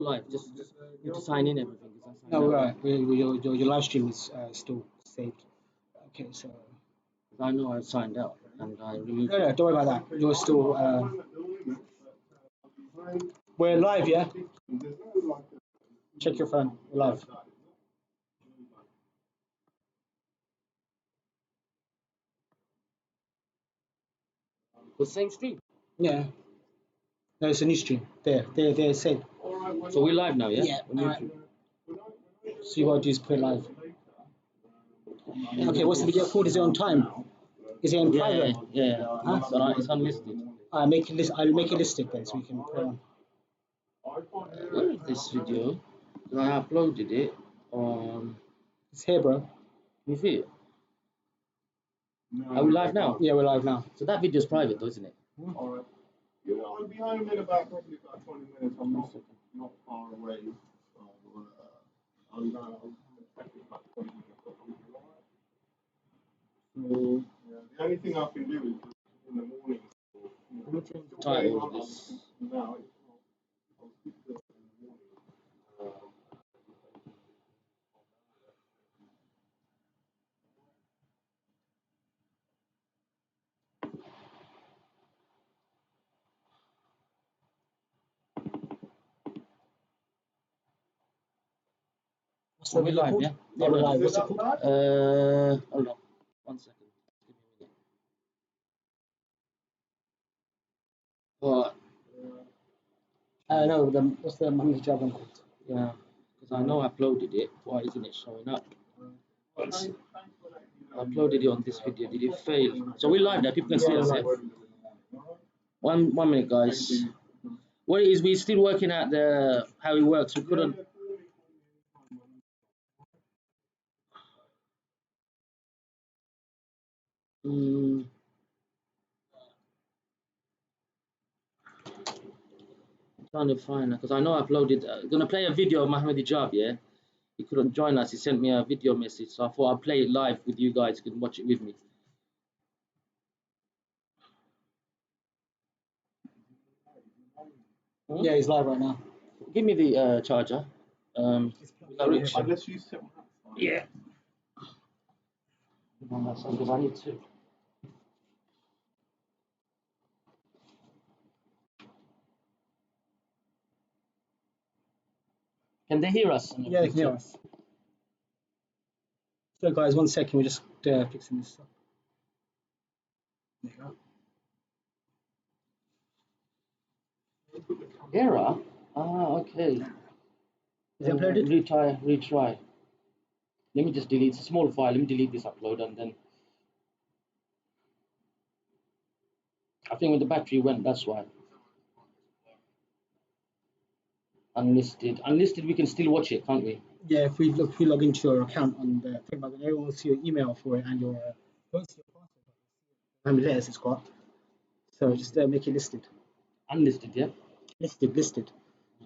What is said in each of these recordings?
Live, just you have to sign in everything. Because I No, signed out. right. Your live stream is still saved. Okay, so I know I signed out and I removed. no, don't worry about that. You're still. We're live, yeah. Check your phone. We're live. The same stream. Yeah. No, it's a new stream. There, saved. So we're live now, yeah? Yeah. On All right. YouTube. So you gotta do is put it live. Okay, what's the video called? Is it on time? Is it on private? Yeah. Huh? It's unlisted. I'll make it listed then, so we can put it on. Where is this video? 'Cause I uploaded it on. It's here, bro. Can you see it? Are we live now? Yeah, we're live now. So that video is private, though, isn't it? Alright. Yeah, I'll be home in probably about 20 minutes. I'm not far away. So, I'll expect it about 20 minutes. So, Yeah, the only thing I can do is in the morning. let me change the title of this. Now, I'll speak to it in the morning. What's So the we're video live, called? yeah? Yeah, we're live. What's it called? Hold on. 1 second. Give me a minute. What? No, what's the Mahmoud Hijab one called? Yeah. Because I know I uploaded it. Why isn't it showing up? Once I uploaded it on this video. Did it fail? So we're live now. People can see us, yeah? One minute, guys. What it is, we're still working out how it works. We couldn't. Trying to find because I know I uploaded. Gonna play a video of Mohammed Hijab, yeah. He couldn't join us. He sent me a video message, so I thought I'd play it live with you guys. You can watch it with me. Yeah, he's live right now. Give me the charger. Unless you set one up. Yeah. Because I need to. Can they hear us? Yeah, they can hear us. So, guys, 1 second. We're just fixing this up. There you go. Error? Ah, okay. Is it uploaded? Retry. Let me just delete. It's a small file. Let me delete this upload and then. I think when the battery went, that's why. Unlisted. Unlisted, we can still watch it, can't we? Yeah, if we log into your account on the thing, everyone will see your email for it and your won't see your password. How many letters it's got? So just make it listed. Unlisted, yeah. Listed.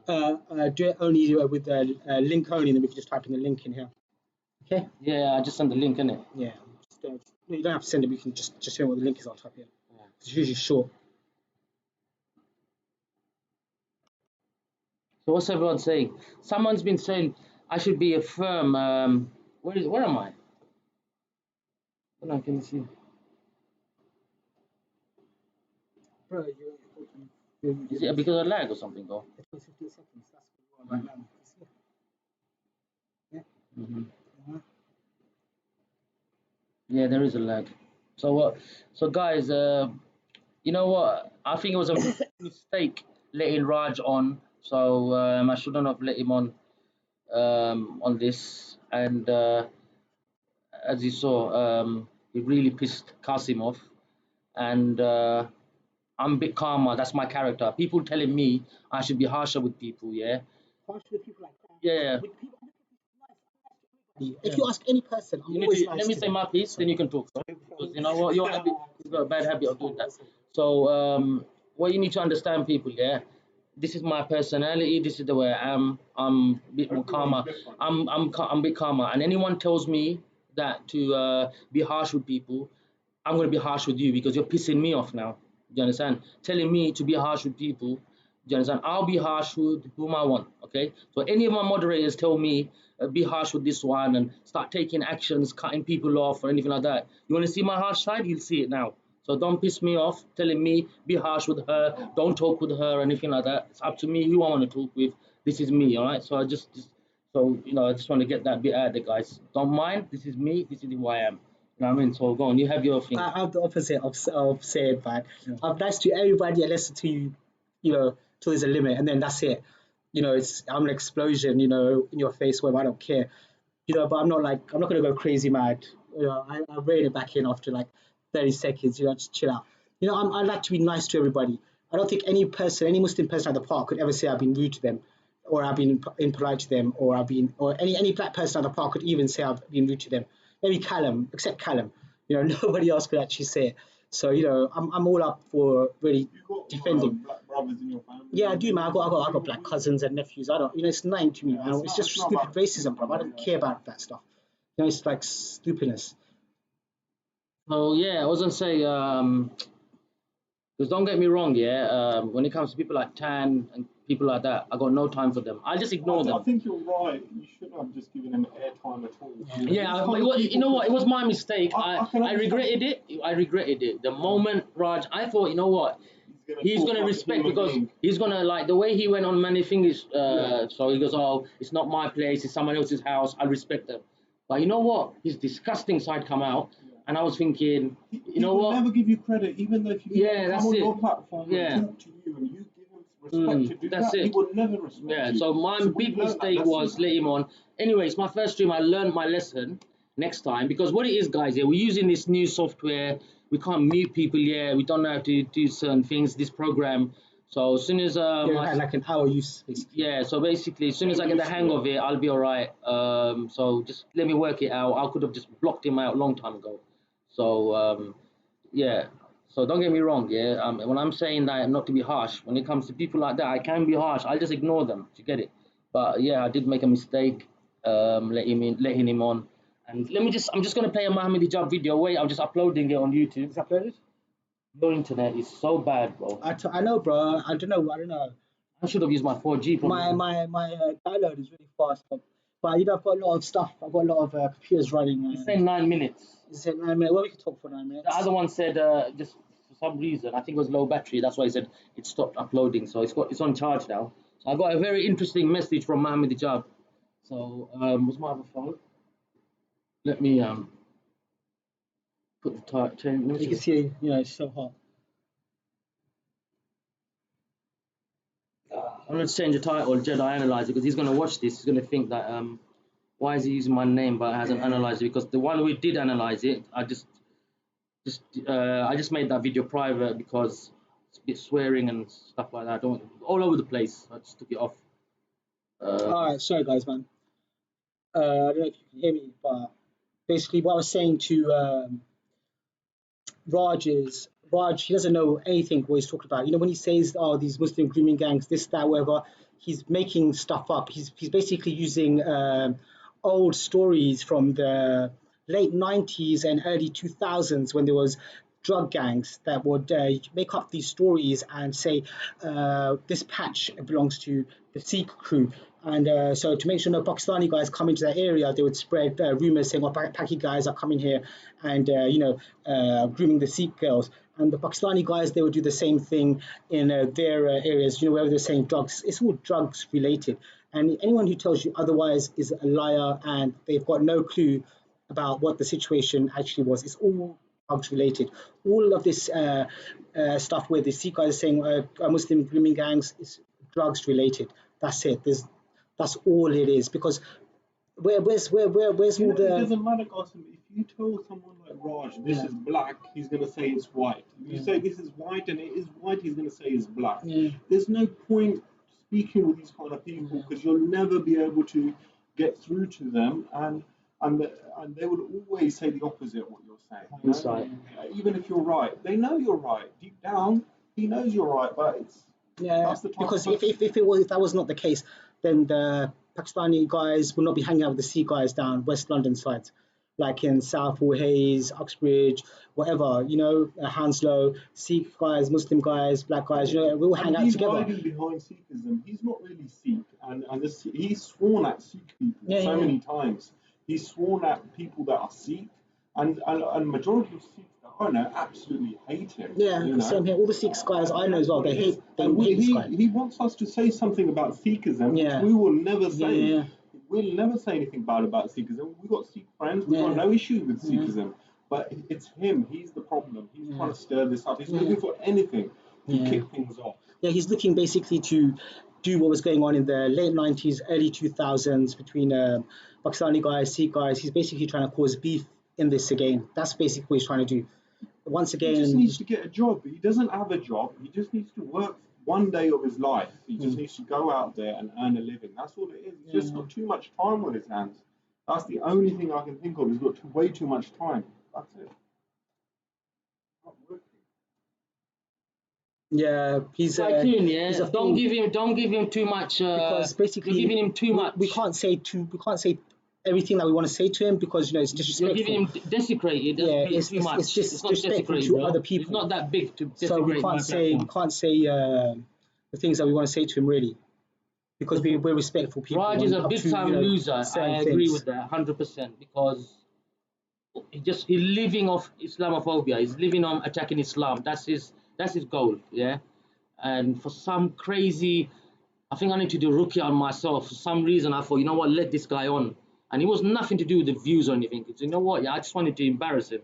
Do it only with a link only, and then we can just type in the link in here. Okay. Yeah, I just sent the link, innit? Yeah. You don't have to send it. We can just show what the link is. I'll type here. Yeah. It's usually short. So what's everyone saying? Someone's been saying I should be a firm. Where am I? Hold on, can you see? Bro, Is it because of lag or something, though? It was 15 seconds. That's what you are right now. Yeah. Yeah, there is a lag. So what? So guys, you know what? I think it was a mistake letting Raj on. So I shouldn't have let him on this. And as you saw, he really pissed Kasim off. And I'm a bit calmer. That's my character. People telling me I should be harsher with people. Yeah. Harsh with people like that. Yeah. With people, if you ask any person, I'm always nice let me to say them. my piece, then you can talk. Because you know what, you've got a bad habit of doing that. So what you need to understand, people, yeah, this is my personality. This is the way I am. I'm a bit more calmer. I'm a bit calmer. And anyone tells me that to be harsh with people, I'm gonna be harsh with you because you're pissing me off now. You understand? Telling me to be harsh with people, you understand? I'll be harsh with whom I want. Okay. So any of my moderators tell me be harsh with this one and start taking actions, cutting people off or anything like that. You want to see my harsh side? You'll see it now. So don't piss me off telling me be harsh with her, don't talk with her or anything like that. It's up to me who I want to talk with. This is me, all right? So just so I just want to get that bit out there, guys. Don't mind. This is me. This is who I am. You know what I mean? So go on. You have your thing. I'm the opposite of saying, man. Yeah. I'm nice to everybody unless to till there's a limit, and then that's it. I'm an explosion, in your face where I don't care. But I'm not gonna go crazy mad. I rein it back in after like 30 seconds. Just chill out. I like to be nice to everybody. I don't think any Muslim person at the park could ever say I've been rude to them, or I've been impolite to them, or any black person at the park could even say I've been rude to them. Maybe Callum, except Callum. Nobody else could actually say it. So I'm all up for really You got defending. black brothers in your family? Yeah, I do, man. I got black cousins and nephews. I don't, it's nothing to me, man. It's just stupid racism, bro. I don't care about that stuff. It's like stupidness. So yeah, I was gonna say, because don't get me wrong, yeah. When it comes to people like Tan and people like that, I got no time for them. I just ignore I them. think you're right. You shouldn't have just given him airtime at all. Yeah, you know what? It was my mistake. I regretted it. I regretted it. The moment Raj, I thought, you know what? He's gonna respect because he's gonna like the way he went on many things. So he goes, oh, it's not my place. It's someone else's house. I respect them. But you know what? His disgusting side come out, and I was thinking, you know what? Never give you credit, even though if you come on your platform and talk to you and you give him respect to do that's that, it. he will never respect Yeah, you. so my big mistake was let him on. Anyways, my first stream, I learned my lesson next time because what it is, guys, we're using this new software. We can't mute people yet. We don't know how to do certain things. This program. So as soon as Had like an hour use, basically. so basically, as soon as I get the hang of it, I'll be all right. So just let me work it out. I could have just blocked him out a long time ago. So yeah. So don't get me wrong, yeah. When I'm saying that not to be harsh, when it comes to people like that, I can be harsh. I'll just ignore them. You get it? But yeah, I did make a mistake. Letting him on. And I'm just gonna play a Mohammed Hijab video. Wait, I'm just uploading it on YouTube. It's uploaded. Your internet is so bad, bro. I know, bro. I don't know. I should have used my 4G. My download is really fast, but I've got a lot of stuff. I've got a lot of computers running. It's saying 9 minutes. It's saying 9 minutes. Well, we can talk for 9 minutes. The other one said just for some reason, I think it was low battery. That's why he said it stopped uploading. So it's on charge now. So I got a very interesting message from Mohammed Hijab. So what's my other phone? Let me put the time. You can see, it's so hot. I'm going to change the title, Jedi Analyzer, because he's going to watch this. He's going to think that why is he using my name but hasn't analyzed it? Because the one we did analyze it, I just made that video private because it's a bit swearing and stuff like that. I don't all over the place. I just took it off. All right, sorry guys, man. I don't know if you can hear me, but basically what I was saying to Raj is he doesn't know anything what he's talking about. When he says, "Oh, these Muslim grooming gangs, this, that, whatever," he's making stuff up. He's basically using old stories from the late 90s and early 2000s when there was drug gangs that would make up these stories and say this patch belongs to the Sikh crew. And so to make sure no Pakistani guys come into that area, they would spread rumors saying, "Oh, Paki guys are coming here and grooming the Sikh girls." And the Pakistani guys, they would do the same thing in their areas, wherever they're saying drugs. It's all drugs related. And anyone who tells you otherwise is a liar, and they've got no clue about what the situation actually was. It's all drugs related. All of this stuff where the Sikh guys are saying Muslim grooming gangs is drugs related. That's it. That's all it is. Because where's all It the? doesn't matter, Qasim. If you tell someone like Raj this is black, he's going to say it's white. If you say this is white and it is white, he's going to say it's black. There's no point speaking with these kind of people because you'll never be able to get through to them, and they will always say the opposite of what you're saying. Even if you're right, they know you're right. Deep down, he knows you're right, but it's because if that was not the case, then the Pakistani guys will not be hanging out with the Sikh guys down West London side. like in Southall, Hayes, Uxbridge, whatever, Hounslow, Sikh guys, Muslim guys, black guys, we all hang And out he's together. hiding behind Sikhism. He's not really Sikh, and he's sworn at Sikh people Yeah, so yeah. many times. He's sworn at people that are Sikh, and majority of Sikhs that I know absolutely hate him. Yeah, same here. All the Sikh guys I know as well, they hate this guy. He wants us to say something about Sikhism, Yeah. which we will never say. Yeah. We'll never say anything bad about Sikhism. We've got Sikh friends. We've got no issue with Sikhism. But it's him. He's the problem. He's trying to stir this up. He's looking for anything to kick things off. Yeah, he's looking basically to do what was going on in the late 90s, early 2000s between Pakistani guys, Sikh guys. He's basically trying to cause beef in this again. That's basically what he's trying to do. Once again, he just needs to get a job. He doesn't have a job. He just needs to work one day of his life. He just needs to go out there and earn a living. That's all it is. He's just got too much time on his hands. That's the only thing I can think of. He's got way too much time. That's it. Not working. Yeah, he's Tycoon, he's a don't fool. give him too much. Because basically you're giving him too much. We can't say everything that we want to say to him because it's You're disrespectful. giving him desecrated. That's it's too much. it's just It's not disrespectful desecrated, to bro. other It's people. not that big to desecrate So we can't say the things that we want to say to him really, because we're respectful people. Raj is a up big to, time loser. certain I agree things. with that 100% because he's living off Islamophobia. He's living on attacking Islam. That's his goal. Yeah, and for some crazy, I think I need to do Ruqya on myself. For some reason, I thought, you know what, let this guy on. And it was nothing to do with the views or anything. Because you know what, I just wanted to embarrass him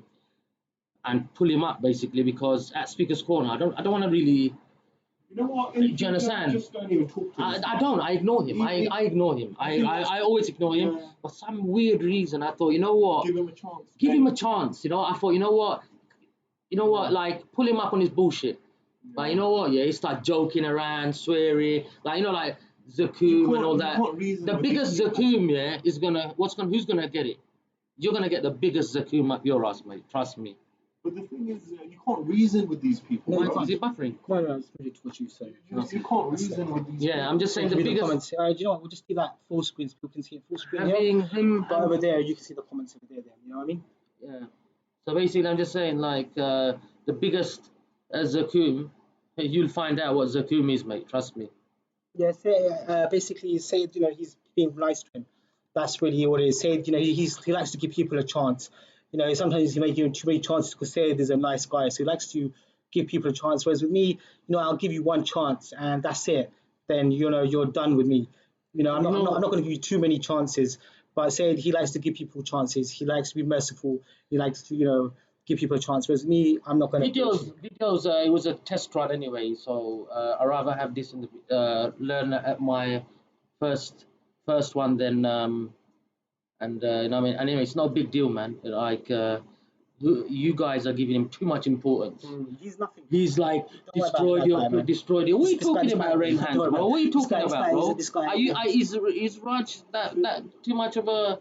and pull him up basically because at Speaker's Corner, I don't want to really. You know what? Do you understand? Just don't even talk to him. I don't. I ignore him. I ignore him. I always ignore him. Yeah. For some weird reason, I thought, you know what? Give him a chance. Give him a chance. I thought, you know what? Like pull him up on his bullshit. But you know what? Yeah, he start joking around, swearing, like Zakum and all that. The biggest Zakum, is who's gonna get it? You're gonna get the biggest Zakum up your ass, mate. Trust me. But the thing is, you can't reason with these people. No, right? Is it buffering? No, it's really what you say. You can't reason with these people. I'm just saying the Read biggest. comments. Do you know what? We'll just do that full screen so people can see it full screen here. Having him. But over there, you can see the comments over there. You know what I mean? Yeah. So basically, I'm just saying, like, the biggest Zakum, you'll find out what Zakum is, mate. Trust me. Yeah, basically, say he's being nice to him. That's really what it is. Say he likes to give people a chance. Sometimes he may give him too many chances because Sayed is a nice guy, so he likes to give people a chance. Whereas with me, I'll give you one chance and that's it. Then you're done with me. I'm not going to give you too many chances. But Sayed, he likes to give people chances. He likes to be merciful. He likes to give people a chance. Whereas me, I'm not going to. Videos. It was a test run anyway, so I rather have this in the learn at my first one than and I mean, anyway, it's not a big deal, man. Like you guys are giving him too much importance. He's nothing. He's like destroyed man. destroyed it. What are you This guy- talking this about, guy- Rainhan, don't worry bro? What are you This talking guy- about, bro? this guy- Are you? Is Raj that too much of a?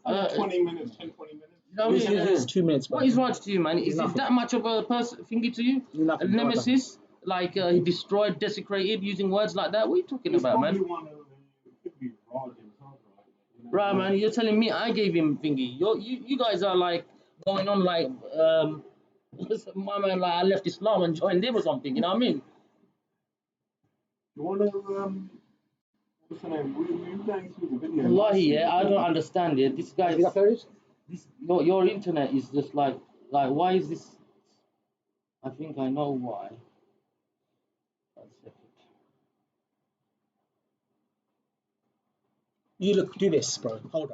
20 minutes, 10, 20 minutes. You know what I mean? He's 2 minutes. What is Raj to you, man? Is Nothing. that much of a person thingy to you? Nothing. A nemesis? Like he destroyed, desecrated, using words like that? What are you talking about, man? Could be Raj himself, right? Right, man. You're telling me I gave him thingy. You guys are like going on like my man, like I left Islam and joined him or something. You know what I mean? You want to, what's the name? Were you going through the video? Wallahi, I don't understand it. This guy, Have you uploaded? your internet is just like why is this? I think I know why. One second. You do this, bro. Hold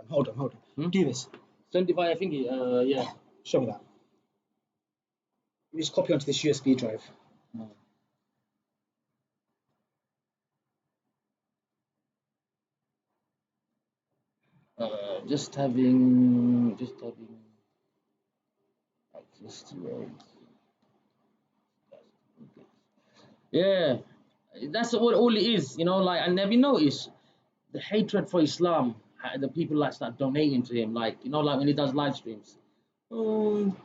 on. Do this. Send it via thingy. Yeah. Show me that. You just copy onto this USB drive. Just having access to it. Yeah, that's what all it is. Like I never noticed the hatred for Islam. The people like start donating to him, like like when he does live streams. People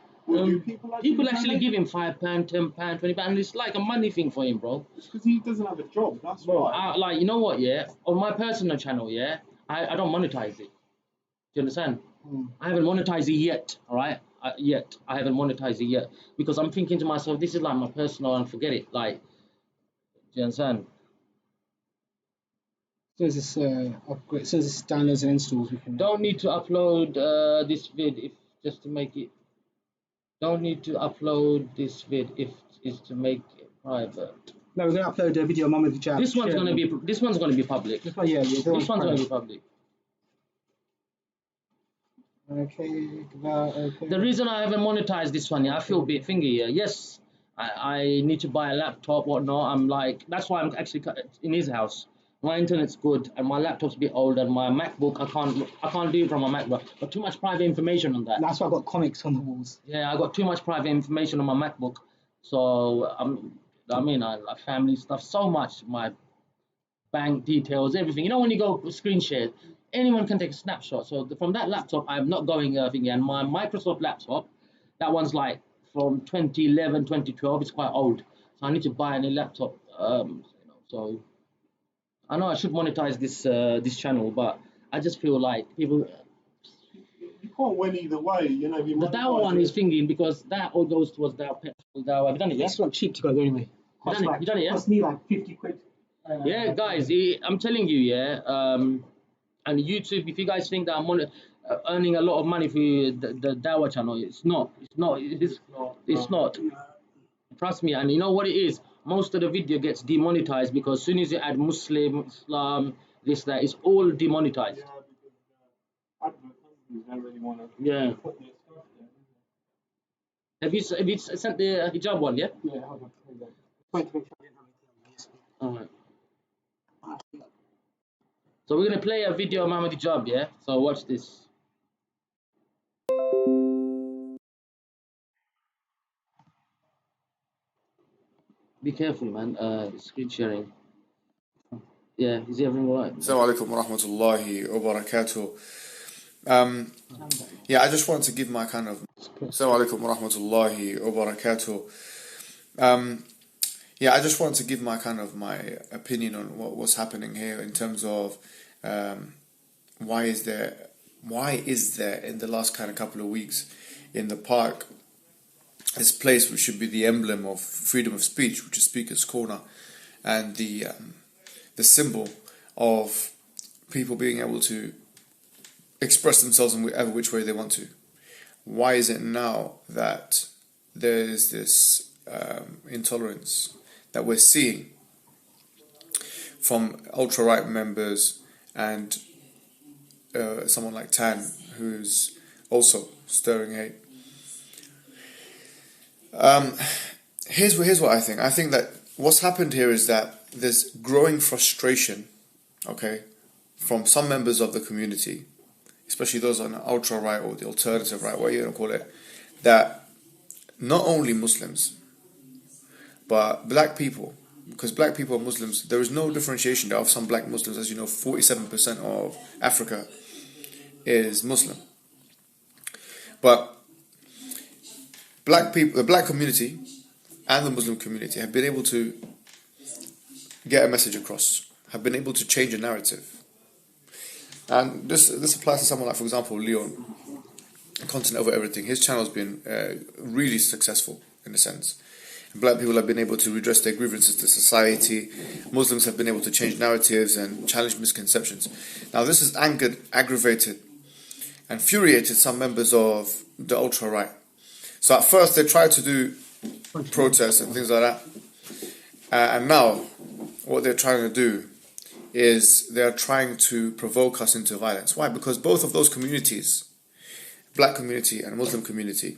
actually give him £5, £10, £20, and it's like a money thing for him, bro. It's because he doesn't have a job. That's Bro, why. like you know what? Yeah, on my personal channel, yeah, I don't monetize it. you understand? I haven't monetized it yet, all right? Yet I haven't monetized it yet because I'm thinking to myself, this is like my personal, and forget it. Like, do you understand? As soon as this upgrade, as soon as this downloads and installs, we can. Don't need to upload this vid if just to make it. Don't need to upload this vid if it's to make it private. No, we're gonna upload a video, Mum with the Jab. This one's gonna be. This one's gonna be public. This one, yeah. This one's gonna be public. Okay, okay. The reason I haven't monetized this one, yeah, I feel a bit thingy. Yeah. Yes, I need to buy a laptop, whatnot. I'm like, that's why I'm actually in his house. My internet's good, and my laptop's a bit old, and my MacBook I can't do it from my MacBook. Got too much private information on that. That's why I got comics on the walls. Yeah, I got too much private information on my MacBook, so I mean, family stuff, so much, my bank details, everything. You know, when you go screen share, anyone can take a snapshot. So from that laptop, I'm not going thingy. And my Microsoft laptop, that one's like from 2011, 2012. It's quite old, so I need to buy a new laptop. So I know I should monetize this channel, but I just feel like people. You can't win either way, you know. The Dow one is thinking because that all goes towards Dow petrol. Dow, have you done it? Yeah? It's not cheap to go there anyway. You done it? Yeah. Cost me like 50 quid. Yeah, guys, I'm telling you, yeah. And YouTube, if you guys think that I'm earning a lot of money for the Dawa channel, it's not. It's not. Trust me. And you know what it is? Most of the video gets demonetized because as soon as you add Muslim, Islam, this, that, it's all demonetized. Yeah, because advertisers don't really want to put their stuff there. Have you sent the hijab one? Yeah. Yeah, hold on. Wait, make sure I didn't have anything. All right. So we're gonna play a video of Muhammad hijab, yeah. So watch this. Be careful, man. Screen sharing. Yeah, is everything all right? Assalamu alaikum wa rahmatullahi wa barakatuh. Yeah, I just wanted to give my kind of. Assalamu alaikum wa rahmatullahi wa barakatuh. Yeah, I just wanted to give my kind of my opinion on what's happening here in terms of why is there in the last kind of couple of weeks in the park this place which should be the emblem of freedom of speech, which is Speaker's Corner, and the symbol of people being able to express themselves in whatever which way they want to. Why is it now that there is this intolerance that we're seeing from ultra-right members and someone like Tan, who's also stirring hate? Here's what I think. I think that what's happened here is that there's growing frustration, okay, from some members of the community, especially those on the ultra-right or the alternative right, what you going to call it, that not only Muslims, but black people, because black people and Muslims, there is no differentiation. There are some black Muslims, as you know, 47% of Africa is Muslim. But black people, the black community and the Muslim community have been able to get a message across, have been able to change a narrative. And this applies to someone like, for example, Leon, Content Over Everything. His channel has been really successful in a sense. Black people have been able to redress their grievances to society. Muslims have been able to change narratives and challenge misconceptions. Now this has angered, aggravated, and infuriated some members of the ultra-right. So at first they tried to do protests and things like that. And now what they're trying to do is they're trying to provoke us into violence. Why? Because both of those communities, black community and Muslim community,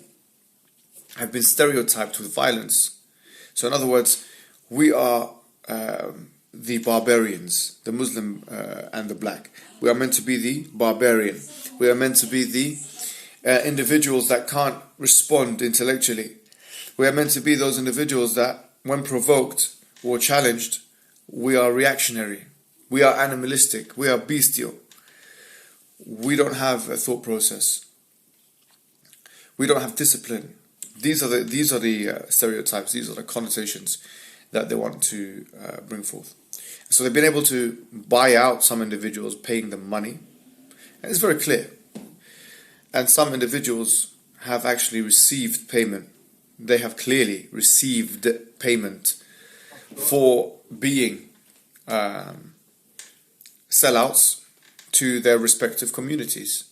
have been stereotyped with violence. So in other words, we are the barbarians, the Muslim and the black. We are meant to be the barbarian. We are meant to be the individuals that can't respond intellectually. We are meant to be those individuals that, when provoked or challenged, we are reactionary. We are animalistic. We are bestial. We don't have a thought process. We don't have discipline. These are the stereotypes. These are the connotations that they want to bring forth. So they've been able to buy out some individuals, paying them money, and it's very clear. and some individuals have actually received payment. They have clearly received payment for being sellouts to their respective communities.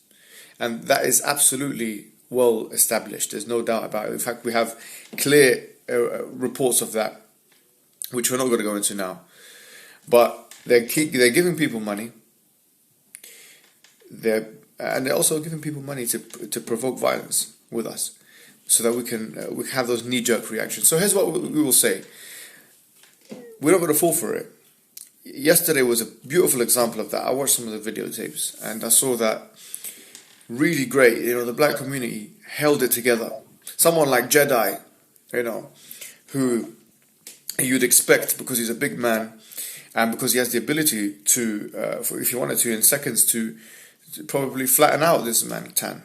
And that is absolutely well established. There's no doubt about it. In fact, we have clear reports of that, which we're not going to go into now. But they're giving people money. They're also giving people money to provoke violence with us, so that we can have those knee-jerk reactions. So here's what we will say. We're not going to fall for it. Yesterday was a beautiful example of that. I watched some of the videotapes and I saw that really great. The black community held it together. Someone like Jedi, who you'd expect, because he's a big man and because he has the ability to, if he wanted to, in seconds, to probably flatten out this man Tan.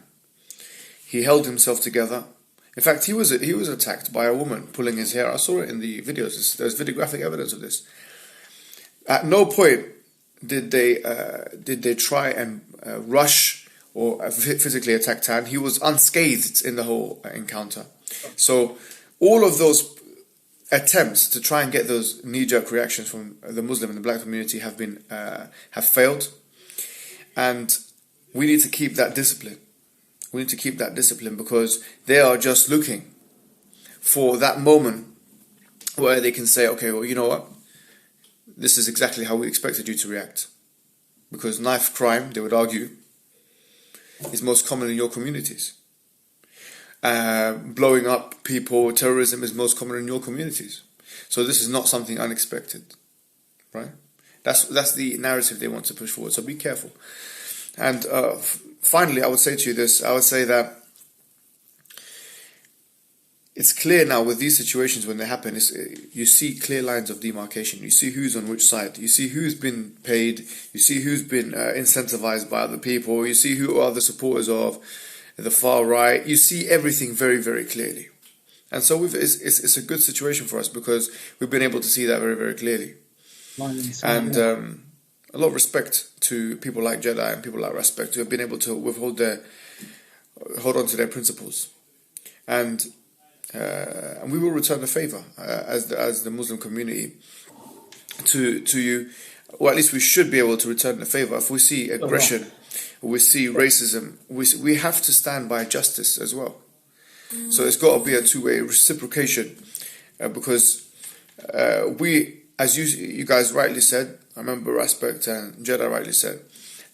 He held himself together. In fact, he was attacked by a woman pulling his hair. I saw it in the videos. There's videographic evidence of this. At no point did they try and rush or physically attack Tan. He was unscathed in the whole encounter. So all of those attempts to try and get those knee-jerk reactions from the Muslim and the black community have failed, and we need to keep that discipline. We need to keep that discipline because they are just looking for that moment where they can say, okay, well, you know what? This is exactly how we expected you to react. Because knife crime, they would argue, is most common in your communities. Blowing up people, terrorism is most common in your communities. So this is not something unexpected, right? That's the narrative they want to push forward. So be careful. And finally, I would say to you this. I would say that it's clear now with these situations when they happen, you see clear lines of demarcation. You see who's on which side. You see who's been paid. You see who's been incentivized by other people. You see who are the supporters of the far right. You see everything very, very clearly. And so it's a good situation for us because we've been able to see that very, very clearly. And a lot of respect to people like Jedi and people like Respect who have been able to hold on to their principles. And we will return the favor as the Muslim community to you, or at least we should be able to return the favor. If we see aggression, we see racism, we have to stand by justice as well. So it's got to be a two-way reciprocation, because we, as you guys rightly said, I remember Respect and Jedi rightly said,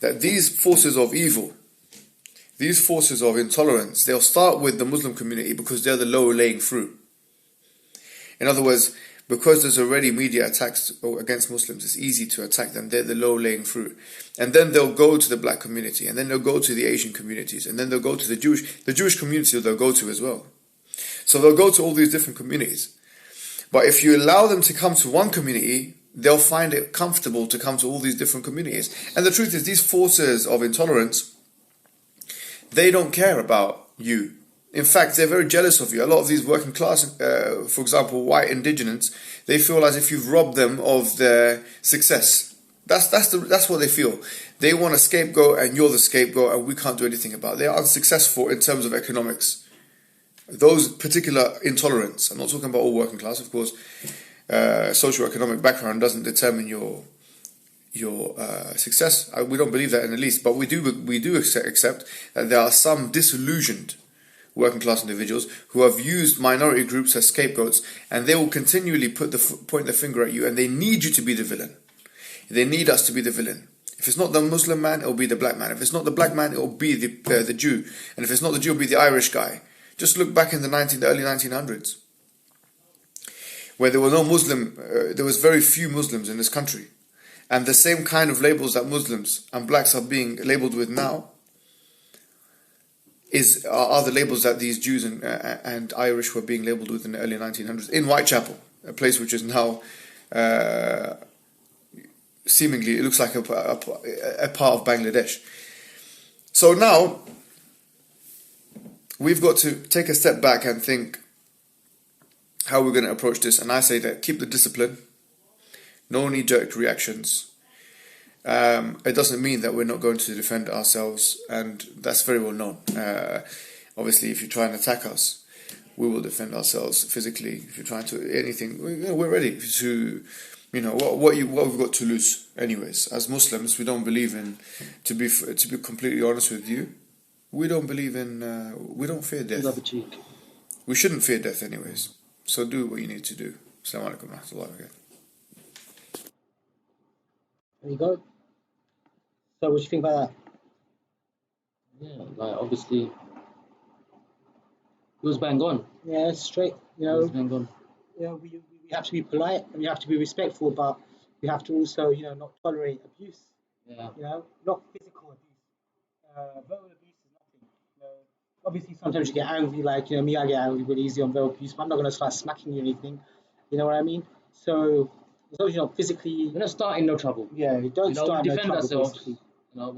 that these forces of evil, these forces of intolerance, they'll start with the Muslim community because they're the low-laying fruit. In other words, because there's already media attacks against Muslims, it's easy to attack them. They're the low-laying fruit. And then they'll go to the black community, and then they'll go to the Asian communities, and then they'll go to the Jewish community they'll go to as well. So they'll go to all these different communities. But if you allow them to come to one community, they'll find it comfortable to come to all these different communities. And the truth is, these forces of intolerance, they don't care about you. In fact, they're very jealous of you. A lot of these working class, for example, white indigenous, they feel as if you've robbed them of their success. That's what they feel. They want a scapegoat and you're the scapegoat and we can't do anything about it. They are unsuccessful in terms of economics. Those particular intolerance, I'm not talking about all working class, of course. Socioeconomic background doesn't determine your success. We don't believe that in the least, but we do accept that there are some disillusioned working class individuals who have used minority groups as scapegoats, and they will continually point the finger at you, and they need you to be the villain. They need us to be the villain. If it's not the Muslim man, it'll be the black man. If it's not the black man, it'll be the Jew. And if it's not the Jew, it'll be the Irish guy. Just look back in the early 1900s, where there were no Muslim, there was very few Muslims in this country. And the same kind of labels that Muslims and blacks are being labelled with now are the labels that these Jews and Irish were being labelled with in the early 1900s in Whitechapel, a place which is now seemingly, it looks like a part of Bangladesh. So now we've got to take a step back and think how we're going to approach this. And I say that keep the discipline, no knee-jerk reactions. it doesn't mean that we're not going to defend ourselves, and that's very well known. Obviously, if you try and attack us, we will defend ourselves physically. If you're trying to anything, we're ready to, what we've got to lose. Anyways, as Muslims, we don't believe in, to be completely honest with you, we don't believe in, we don't fear death. We shouldn't fear death anyways. So do what you need to do. Assalamu alaikum wa rahmatullahi wa barakatuh. There you go. So what do you think about that? Yeah, like obviously, it was bang on. Yeah, straight. It was bang on. We have to be polite and we have to be respectful, but we have to also, not tolerate abuse. Yeah. Not physical abuse. Verbal abuse is nothing. Obviously, sometimes you get angry, like me, I get angry really easy on verbal abuse, but I'm not going to start smacking you or anything. You know what I mean? So, as long as you're not physically. We're not starting no trouble. Yeah, don't start no trouble. Ourselves. Basically.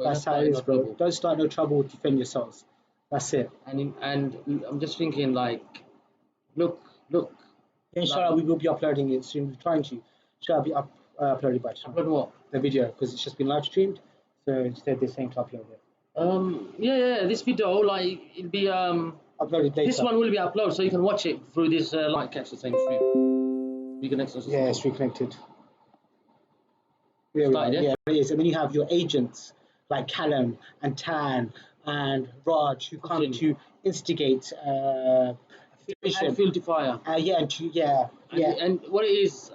That's how it is, bro. trouble. Don't start no trouble. Defend yourselves. That's it. And I'm just thinking, like, look. Inshallah, we will be uploading it soon. We're trying to. Shall be uploaded by tomorrow. Upload what? The video, because it's just been live streamed. So instead, they're saying to upload it. This video, like, it'll be uploaded later. This one will be uploaded, so you can watch it through this light catch the same stream. Yeah, it's reconnected. Yeah, it is. And then you have your agents like Callum and Tan and Raj who come to instigate division. And fuel to fire. And what it is,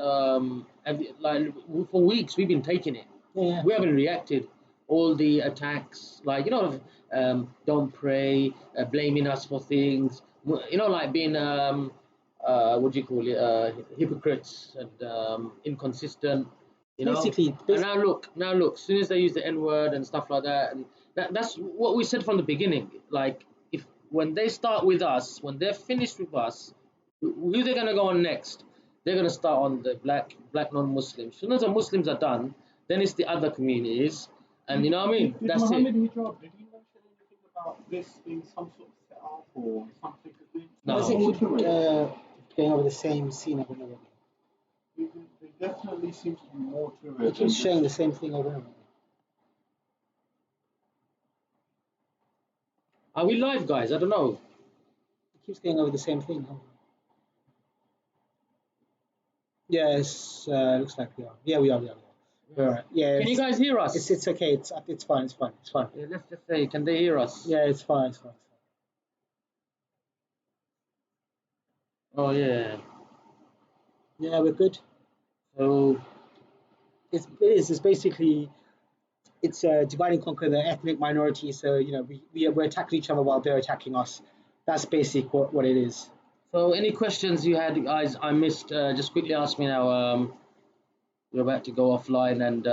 like for weeks we've been taking it. Yeah. We haven't reacted. All the attacks, like don't pray, blaming us for things. Like being what do you call it? Hypocrites and inconsistent. Basically. And now look. As soon as they use the N word and stuff like that, and that's what we said from the beginning. Like, when they start with us, when they're finished with us, who they're gonna go on next? They're gonna start on the black non-Muslims. As soon as the Muslims are done, then it's the other communities, and you know what I mean. That's Muhammad it. Hijab, did he mention anything about this being some sort of setup or something to do? No. Going over the same scene over and over again. There definitely seems to be more to it. It keeps showing the same thing over and over again. Are we live, guys? I don't know. It keeps going over the same thing. Yes, looks like we are. Yeah, we are. All right. Yeah. Can you guys hear us? It's okay. It's fine. It's fine. Yeah, let's just say, can they hear us? Yeah, it's fine. Oh yeah. Yeah, we're good. So it's basically divide and conquer the ethnic minority. So we're attacking each other while they're attacking us. That's basically what it is. So any questions you had, guys? I missed. Just quickly ask me now. We're about to go offline, and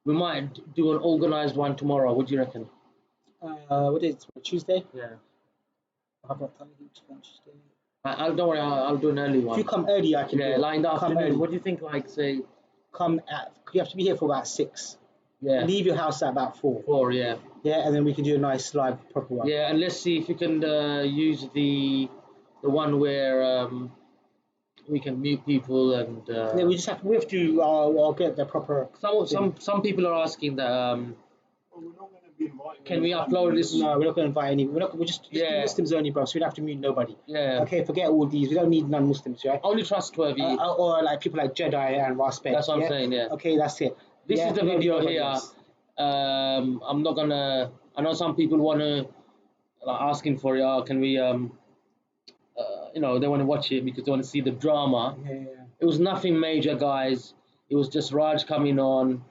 we might do an organized one tomorrow. What do you reckon? What is it? Tuesday? Yeah. I've got time Tuesday. Don't worry. I'll do an early one. If you come early, I can. Yeah, like in the afternoon. What do you think? Like, say, come at. You have to be here for about 6. Yeah. Leave your house at about 4. 4, yeah. Yeah, and then we can do a nice live proper one. Yeah, and let's see if we can use the one where we can mute people and. Yeah, we have to. I'll get the proper. Some people are asking that. Well, we're not going to be inviting. Can we upload this? No, we're not going to invite any. We're just Muslims only, bro. So we don't have to mute nobody. Yeah. Okay, forget all these. We don't need non-Muslims, right? Only trustworthy. Or like people like Jedi and Raspek. That's what I'm saying. Yeah. Okay, that's it. This is the video here. I'm not gonna. I know some people wanna asking for it. Can we? They want to watch it because they want to see the drama. Yeah. It was nothing major, guys. It was just Raj coming on,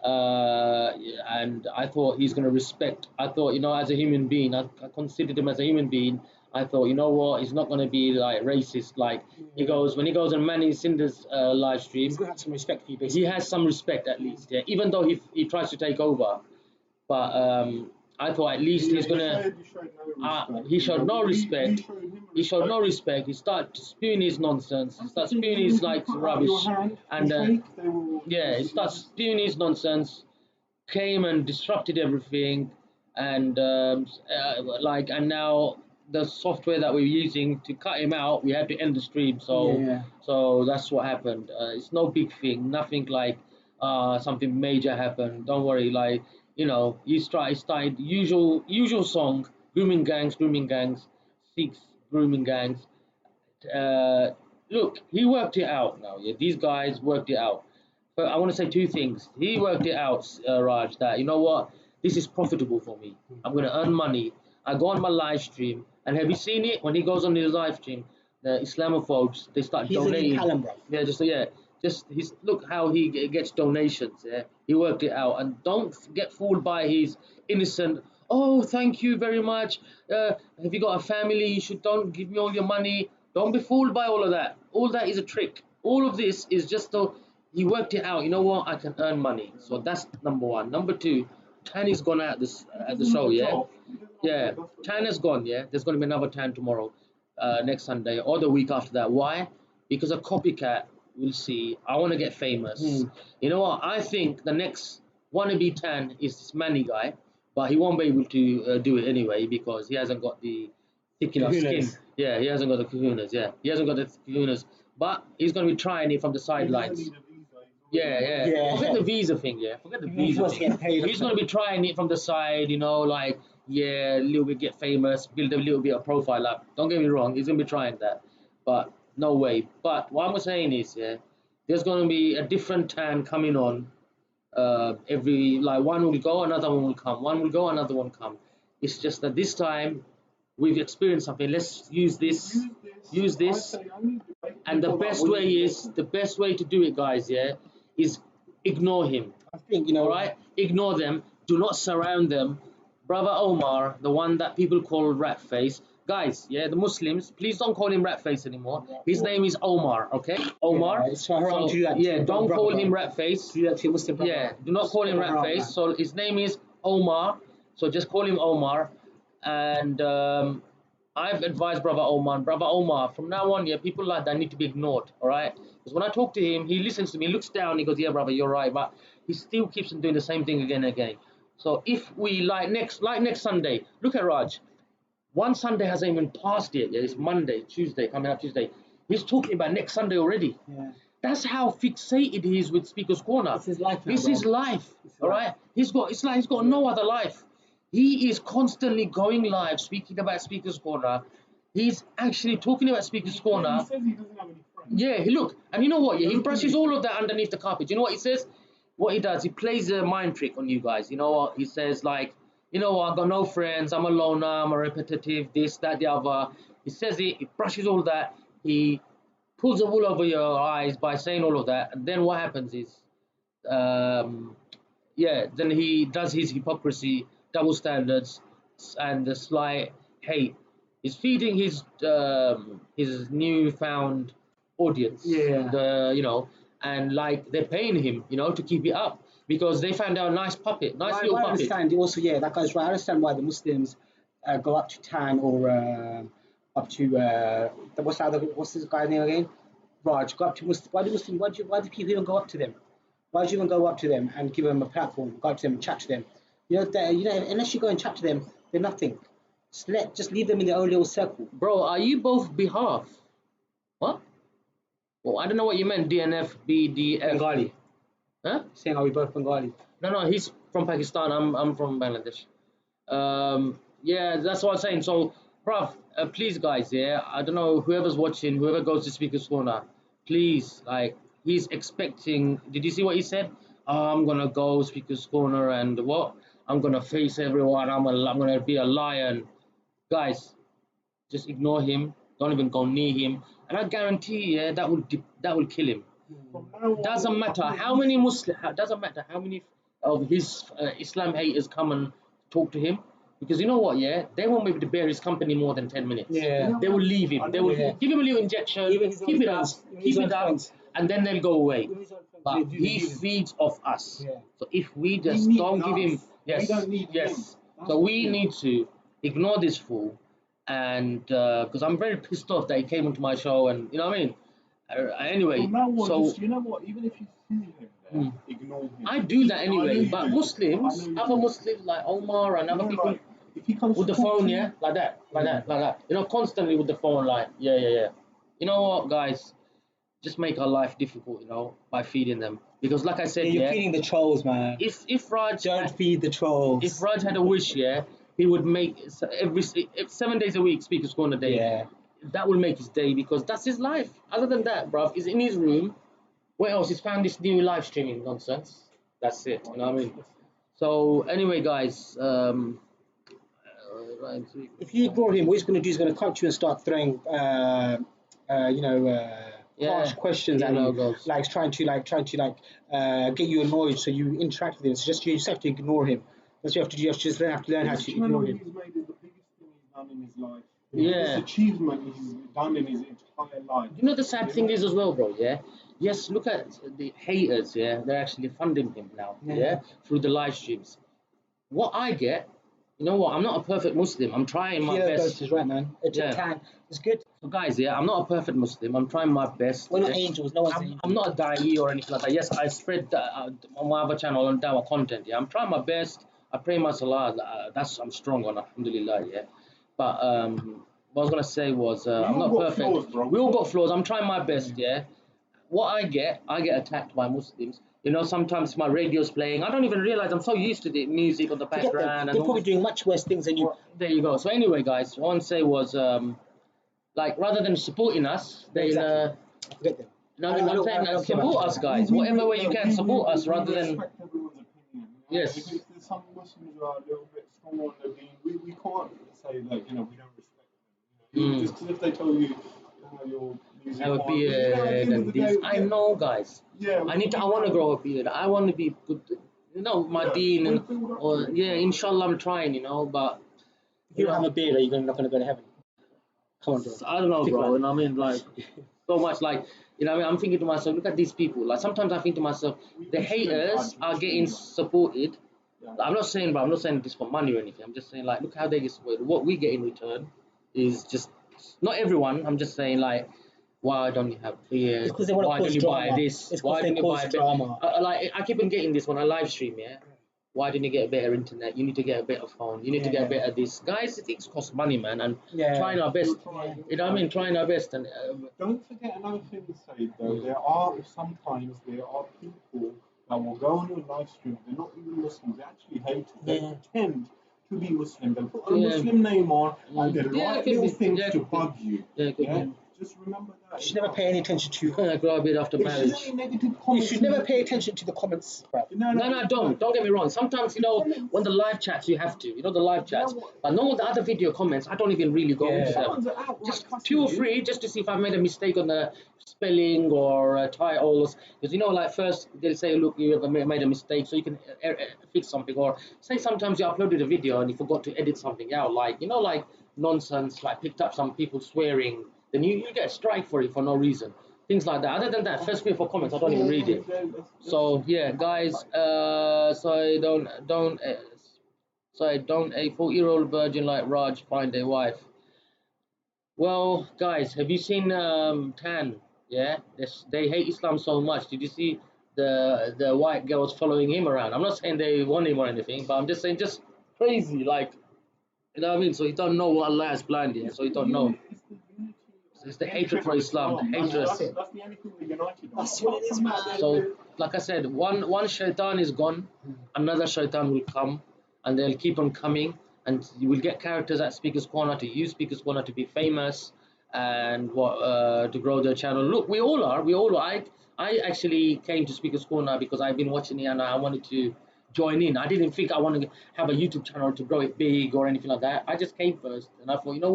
and I thought he's gonna respect. I thought, as a human being, I considered him as a human being. I thought, you know what, he's not gonna be like racist. Like when he goes on Manny Cinder's live stream, he's gonna have some respect for you. Basically, he has some respect at least. Yeah, even though he tries to take over, but I thought at least he's gonna. He showed no respect. He showed no respect. He started spewing his nonsense. He started spewing his rubbish, and he started spewing his nonsense. Came and disrupted everything, and and now the software that we're using to cut him out, we had to end the stream. So that's what happened. It's no big thing. Nothing like something major happened. Don't worry, like you started usual song, grooming gangs, Sikhs grooming gangs. Uh, Look, he worked it out now. Yeah, these guys worked it out. But I want to say two things. He worked it out, Raj, that you know what, this is profitable for me. I'm going to earn money. I go on my live stream, and have you seen it when he goes on his live stream? The Islamophobes, they start He's a new donating. talent, bro. Yeah, just his look how he gets donations. Yeah, he worked it out, and don't get fooled by his innocent. Oh, thank you very much. Have you got a family? You should don't give me all your money. Don't be fooled by all of that. All that is a trick. All of this is just so he worked it out. You know what? I can earn money. So that's number one. Number two, Tanny's gone out this at the show. Yeah, yeah. Tan has gone. Yeah, there's going to be another Tan tomorrow, next Sunday or the week after that. Why? Because a copycat will see. I want to get famous. You know what? I think the next wannabe Tan is this Manny guy, but he won't be able to do it anyway because he hasn't got the thick enough skin. Kahunas. Yeah, he hasn't got the kahunas. Yeah, he hasn't got the kahunas. But he's going to be trying it from the sidelines. Yeah. Forget the visa thing, yeah. Forget the He visa wants to thing. get paid. He's going to be trying it from the side, like, yeah, a little bit get famous, build a little bit of profile up. Don't get me wrong, he's going to be trying that. But no way. But what I'm saying is, yeah, there's going to be a different Tan coming on. Every, like, one will go, another one will come. One will go, another one come. It's just that this time we've experienced something. Let's use this. And the best way to do it, guys, yeah, is ignore him. I think, All right, ignore them. Do not surround them. Brother Omar, the one that people call rat face, guys, yeah, the Muslims, please don't call him rat face anymore. His name is Omar, okay? Omar. Yeah, it's haram to do that to yeah, your don't brother, call bro. him rat face. Do that to your Muslim brother. Yeah, do not call him rat haram, face. man. So his name is Omar. So just call him Omar. And I've advised Brother Omar, from now on, yeah, people like that need to be ignored, all right? Because when I talk to him, he listens to me, looks down, he goes, yeah, brother, you're right, but he still keeps on doing the same thing again and again. So if we, like next Sunday, look at Raj. One Sunday hasn't even passed yet. Yeah, it's Monday, Tuesday, coming up Tuesday. He's talking about next Sunday already. Yeah. That's how fixated he is with Speaker's Corner. It's his life now, It's bro. his life. It's his All life. right. He's got no other life. He is constantly going live, speaking about Speaker's Corner. He's actually talking about Speaker's Corner. He says he doesn't have any friends. Yeah, look, and you know what? Yeah, he brushes all of that underneath the carpet. You know what he says? What he does, he plays a mind trick on you guys. You know what? He says, like, you know what? I've got no friends. I'm a loner. I'm a repetitive. This, that, the other. He says it. He brushes all that. He pulls the wool over your eyes by saying all of that. And then what happens is, then he does his hypocrisy, double standards, and the sly hate. He's feeding his newfound audience. Yeah. And like they're paying him, to keep it up because they found out a nice puppet, nice little I puppet. understand. Also, yeah, that guy's right. I understand why the Muslims go up to Tan or up to what's this guy's name again? Raj. Go up to Muslim. Why do people even go up to them? Why do you even go up to them and give them a platform? Go up to them and chat to them. Unless you go and chat to them, they're nothing. Just leave them in their own little circle. Bro, are you both behalf? What? Well, I don't know what you meant. DNF, BDF. Bengali. Huh? Saying, are we both Bengali? No, he's from Pakistan. I'm from Bangladesh. Yeah, that's what I'm saying. So, bruv, please, guys, yeah, I don't know, whoever's watching, whoever goes to Speaker's Corner, please, like, he's expecting. Did you see what he said? Oh, I'm gonna go Speaker's Corner and what? I'm gonna face everyone. I'm gonna be a lion, guys. Just ignore him. Don't even go near him. And I guarantee, yeah, that will kill him. From now on, Doesn't matter how many doesn't matter how many of his Islam haters come and talk to him, because you know what, yeah, they won't be able to bear his company more than 10 minutes. Yeah. They will leave him. They will give him a little injection, Even his own keep it up, friends. Even his own friends. and then they'll go away. Even his own friends, But they he use him. feeds off us. Yeah. So if we just need don't give him, us. We don't need him. yes. So we need to ignore this fool, and because I'm very pissed off that he came onto my show, and you know what I mean. Anyway, From now on, so just, you know what? Even if you see him there, ignore him. I do that I anyway. know you But do. Muslims, I know you other do. Muslims like Omar and other No, people like, if he comes with the to talk phone, to you, yeah, like that. Constantly with the phone, like, yeah. You know what, guys? Just make our life difficult, by feeding them. Because like I said, You're feeding the trolls, man. if Raj Don't feed the trolls. if Raj had a wish, he would make every 7 days a week Speaker's Corner day. Yeah. That will make his day because that's his life. Other than that, bruv, he's in his room. What else? He's found this new live streaming nonsense. That's it. You know what I mean? So anyway, guys, if you ignore him, what he's going to do is going to come to you and start throwing, harsh questions at you, like trying to get you annoyed, so you interact with him. So you just have to ignore him. That's what you have to do. You just have to learn how to ignore him. He's made is the biggest thing he's done in his life. Yeah. This achievement he's done in his entire life. You know the sad thing is as well, bro. Yeah. Yes. Look at the haters. Yeah. They're actually funding him now. Yeah. Through the live streams. What I get. You know what? I'm not a perfect Muslim. I'm trying my best. Is right, man. It's good. So guys, I'm not a perfect Muslim. I'm trying my best. We're not angels. No one's angels. I'm not a da'i or anything like that. Yes, I spread on my other channel on Dawah content. Yeah, I'm trying my best. I pray my salah. I'm strong on, alhamdulillah. Yeah, but what I was gonna say was I'm not perfect. Flaws, we all got flaws. I'm trying my best. Yeah. What I get attacked by Muslims. You know, sometimes my radio's playing. I don't even realize I'm so used to the music on the background. They're probably doing much worse things than you. There you go. So anyway, guys, what I want to say was, like, rather than supporting us, they forget them. I'm saying support us, guys. Whatever way you can, support us rather than. Yes. If there's some Muslims who are a little bit strong on their deen, we can't say that we don't respect them. Just because if they tell you your music have a beard and this. I know, guys. Yeah. I want to grow a beard. I want to be good. You know, my deen and inshallah, I'm trying. You know, but if you don't have a beard, are you not going to go to heaven? Come on, bro. I don't know, bro. And I mean, like, so much, like, you know, I'm thinking to myself, look at these people. Like, sometimes I think to myself, the haters are getting supported. I'm not saying this for money or anything. I'm just saying, like, look how they get supported. What we get in return is just not everyone. I'm just saying, like, why don't you have beard? Because they want why to don't you drama. buy this? It's why don't you buy drama? Like, I keep on getting this when I live stream. Yeah. Why didn't you get a better internet? You need to get a better phone. You need to get a better this. Guys, things cost money, man, and trying our best. You know what I mean? Trying our best. And don't forget another thing to say, though. There are people that will go on your live stream. They're not even Muslims. They're actually haters. They pretend to be Muslim. They'll put a Muslim name on and they'll write little things to bug you. Just remember that. You should never pay any attention to. Grow a bit after marriage. You should never pay attention to the comments. No, don't get me wrong. Sometimes, you know, when the live chats, you have to. You know, the live chats. But no, the other video comments, I don't even really go into them. Just 2 or 3, just to see if I've made a mistake on the spelling or titles. Because, you know, like, first they'll say, look, you have made a mistake, so you can fix something. Or say sometimes you uploaded a video and you forgot to edit something out. Like, you know, like nonsense, like picked up some people swearing. Then you get a strike for it for no reason. Things like that. Other than that, first 3 or 4 comments, I don't even read it. So yeah, guys. So don't a 4-year-old virgin like Raj find a wife. Well, guys, have you seen Tan? Yeah, they hate Islam so much. Did you see the white girls following him around? I'm not saying they want him or anything, but I'm just saying just crazy, like, you know what I mean? So you don't know what Allah has planned here. So you don't know. It's the hatred for Islam, the hatred. That's the only thing that united us. That's what it is, man. So, like I said, one shaitan is gone, another shaitan will come, and they'll keep on coming, and you will get characters at Speaker's Corner to use Speaker's Corner to be famous and to grow their channel. Look, we all are. I actually came to Speaker's Corner because I've been watching it and I wanted to join in. I didn't think I want to have a YouTube channel to grow it big or anything like that. I just came first, and I thought, you know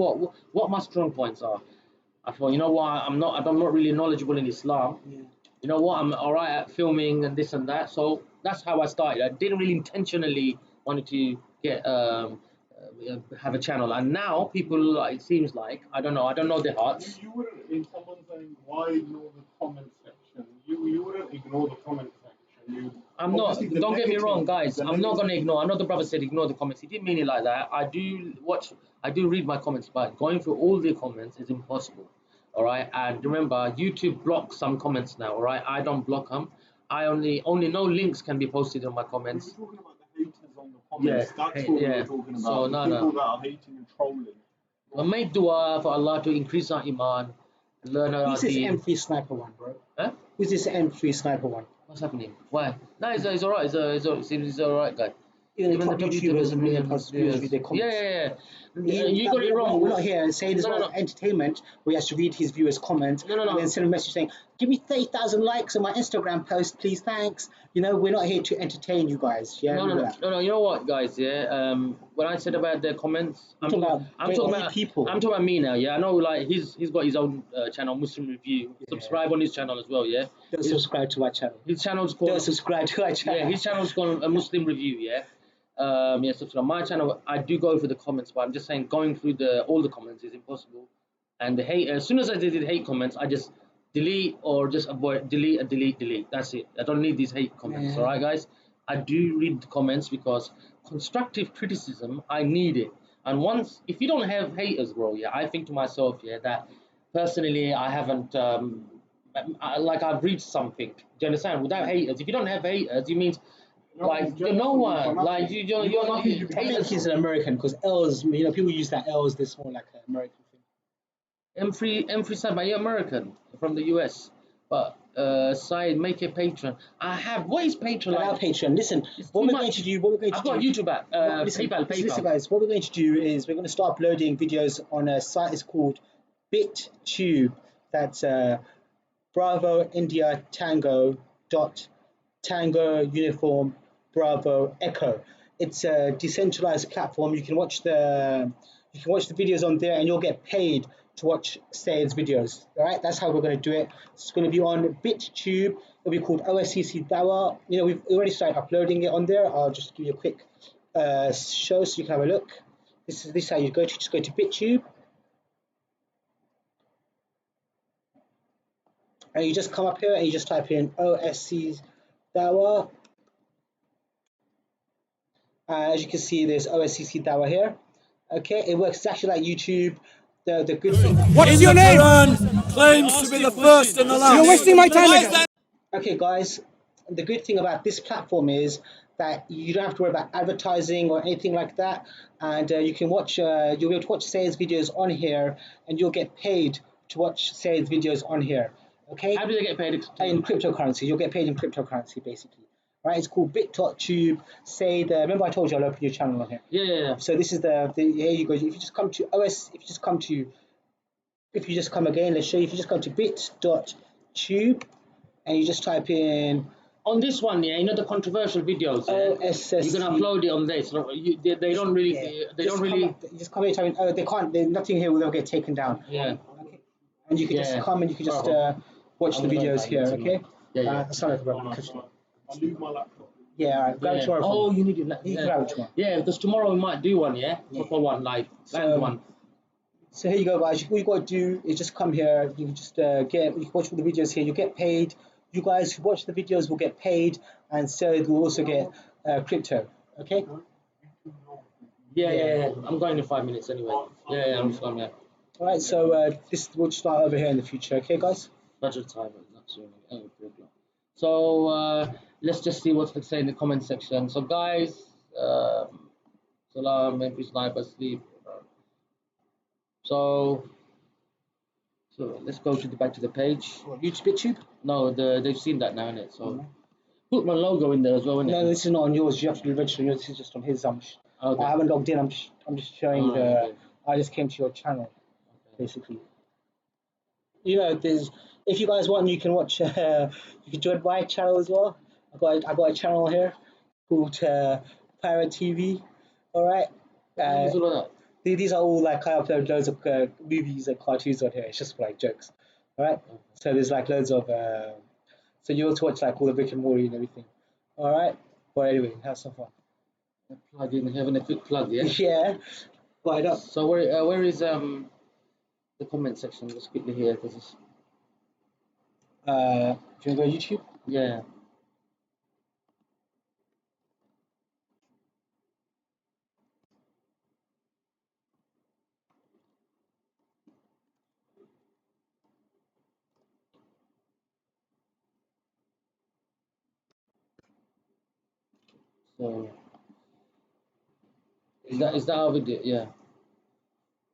what my strong points are. I thought, you know what, I'm not really knowledgeable in Islam. You know what, I'm alright at filming and this and that. So that's how I started. I didn't really intentionally wanted to get have a channel. And now people, it seems like, I don't know their hearts. You wouldn't, in someone saying why ignore the comment section, you wouldn't ignore the comment section. I'm not. Don't get me wrong, guys. I'm not gonna ignore. I know the brother said ignore the comments. He didn't mean it like that. I do read my comments, but going through all the comments is impossible. All right. And remember, YouTube blocks some comments now. All right. I don't block them. I only no links can be posted on my comments. We're talking about the haters on the comments. That's what we're talking about. So people that are hating and trolling. Well, make dua for Allah to increase our iman, learn our Who's this M3 sniper one, bro? Huh? Who's this M3 sniper one? What's happening? Why? No, he's alright. He's alright guy. Even the top YouTubers and million plus viewers read their comments. Yeah. You got it wrong. We're not here and saying it's not entertainment. We have to read his viewers' comments and then send a message saying, "Give me 30,000 likes on my Instagram post, please, thanks." You know, we're not here to entertain you guys. Yeah. No. You know what, guys? Yeah. When I said about the comments, I'm talking about people. I'm talking about me now. Yeah. I know, like he's got his own channel, Muslim Review. Yeah. Subscribe on his channel as well. Yeah. Don't subscribe to our channel. His channel's called. Don't subscribe to our channel. Yeah. His channel's called a Muslim Review. Yeah. Subscribe. My channel, I do go for the comments, but I'm just saying going through all the comments is impossible. And the hate, as soon as I did hate comments, I just delete or just avoid, delete. That's it. I don't need these hate comments. All right, guys. I do read the comments because constructive criticism, I need it. And once, if you don't have haters, bro, yeah, I think to myself, yeah, that personally I haven't, I've reached something. Do you understand? Without haters, if you don't have haters, it means like you're no one. Like you're not. I think he's an American because L's. You know, people use that L's. This more like an American thing. M3 side, but you're American from the US. But SYED, make a patron. I have. What is patron? Our patron. Listen, what we're going to do. I've got YouTube app. PayPal. Listen, guys. What we're going to do is we're going to start uploading videos on a site. It's called BitTube. That's Bravo India Tango Tango Uniform Bravo Echo. It's a decentralized platform. You can watch the videos on there, and you'll get paid to watch SYED's videos. All right, that's how we're going to do it. It's going to be on BitTube. It'll be called OSCC Dawa. You know, we've already started uploading it on there. I'll just give you a quick show so you can have a look. This is how you go to. Just go to BitTube, and you just come up here and you just type in OSC Dawa. As you can see, there's OSCC Dawa here. Okay, it works exactly like YouTube. The good thing. What's your name? Claims to be the first and the last. You're wasting my time again. Okay, guys. The good thing about this platform is that you don't have to worry about advertising or anything like that, and you can watch. You'll be able to watch SYED's videos on here, and you'll get paid to watch SYED's videos on here. Okay. How do they get paid? In cryptocurrency. You'll get paid in cryptocurrency, basically. Right, it's called bit.tube. SYED. Remember, I told you I'll open your channel on here. Yeah. So this is the here you go. If you just come to if you just come again, let's show you. If you just come to bit.tube and you just type in on this one, yeah, you know the controversial videos. OSSC. You're gonna upload it on this. They don't really. Yeah. They don't really. Just come here, type in. Oh, they can't. There's nothing here will get taken down. Yeah. Okay. And you can just come and you can just watch the videos here. Okay. Yeah. That's not a problem. I'll leave my laptop. Yeah, all right. Grab it tomorrow. Oh, you need your laptop. You can grab it tomorrow. Yeah, because tomorrow we might do one. Yeah. Proper one, like land one. So here you go, guys. All you got to do is just come here. You can just you can watch all the videos here. You get paid. You guys who watch the videos will get paid, and SYED will also get crypto. Okay. Yeah. I'm going in 5 minutes anyway. Yeah, I'm just going. Yeah. All right. So this we'll start over here in the future. Okay, guys. Budget time, not soon. So let's just see what's to say in the comment section. So guys, Salam, Memphis Sniper, sleep. So let's go back to the page. BitTube? No, they've seen that now, innit? So put my logo in there as well, innit? No, this is not on yours. You have to register yours. This is just on his. Okay. I haven't logged in. I'm just showing okay. I just came to your channel, basically. You know, if you guys want, you can watch. You can join my channel as well. I got a channel here called Pirate TV. All right. These are all like I upload loads of movies and cartoons on here. It's just like jokes. All right. So there's like loads of. So you'll watch like all the Rick and Morty and everything. All right. But anyway, have some fun. Plug in, having a quick plug, yeah. Yeah. Why not? So where is the comment section? Just quickly here because it's. Do you want to go to YouTube? Yeah. So is that our video? Yeah.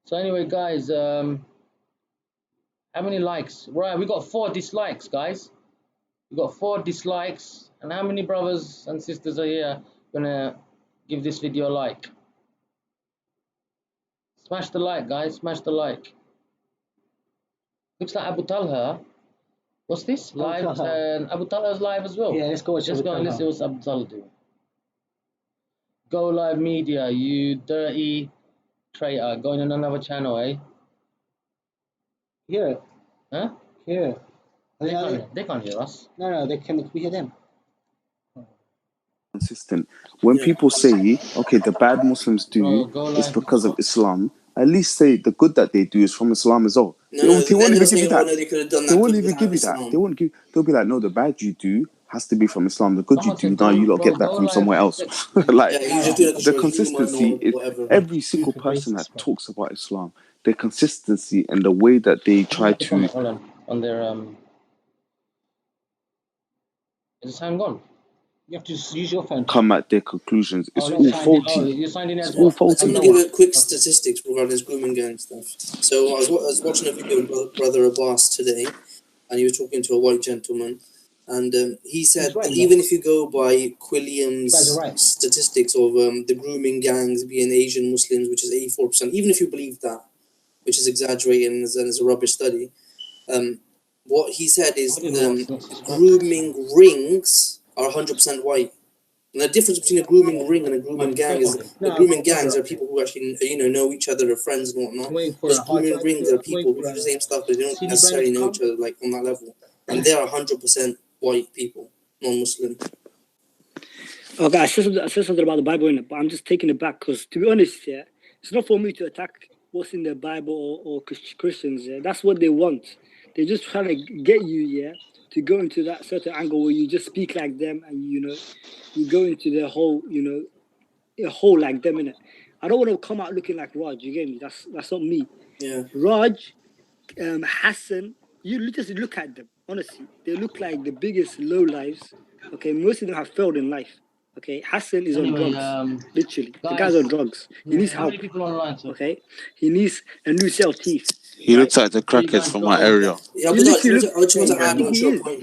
So anyway, guys, how many likes? Right, we got 4 dislikes, guys. You got 4 dislikes, and how many brothers and sisters are here gonna give this video a like? Smash the like, guys. Smash the like. Looks like Abu Talha. What's this? Live. Abu Talha's live as well. Yeah, let's go watch Let's go and let's see what's Abu Talha doing. Go Live Media, you dirty traitor. Going on another channel, eh? Hear it. Huh? Hear it. They can't hear us. No, they can. We hear them. Consistent. When people say, okay, the bad Muslims do is because of Islam, at least say the good that they do is from Islam as well. They won't even give you that. They won't even give you that. They won't give. They'll be like, no, the bad you do has to be from Islam. The good you do, now you lot get that from somewhere else. Like the consistency is every single person that talks about Islam. Their consistency and the way that they try to. Hold on their Is the sound gone? You have to just use your phone. Come at their conclusions. It's all faulty. It's all faulty. I'm going to give a quick statistics regarding this grooming gang stuff. So I was watching a video with Brother Abbas today, and he was talking to a white gentleman, and he said that even if you go by Quilliam's statistics of the grooming gangs being Asian Muslims, which is 84%, even if you believe that, which is exaggerated and is a rubbish study, what he said is grooming rings are 100% white. And the difference between a grooming ring and a grooming gang is the grooming gangs are people who actually, know each other, are friends and whatnot. Whereas grooming rings are people who do the same stuff, but they don't necessarily know each other like on that level. And they are 100% white people, non-Muslim. Okay, I said something about the Bible in it, but I'm just taking it back because, to be honest, it's not for me to attack what's in the Bible or Christians. That's what they want. They're just trying to get you, to go into that certain angle where you just speak like them and, you go into their whole, a whole like them, innit? I don't want to come out looking like Raj, you get me? That's not me. Yeah. Raj, Hassan, you just look at them, honestly. They look like the biggest lowlives. Okay, most of them have failed in life. Okay, Hassan is on drugs, literally. The guy's on drugs. He needs help. Okay, he needs a new set of teeth. He looks like the crackheads from my area. Yeah, I just want to add on to your point.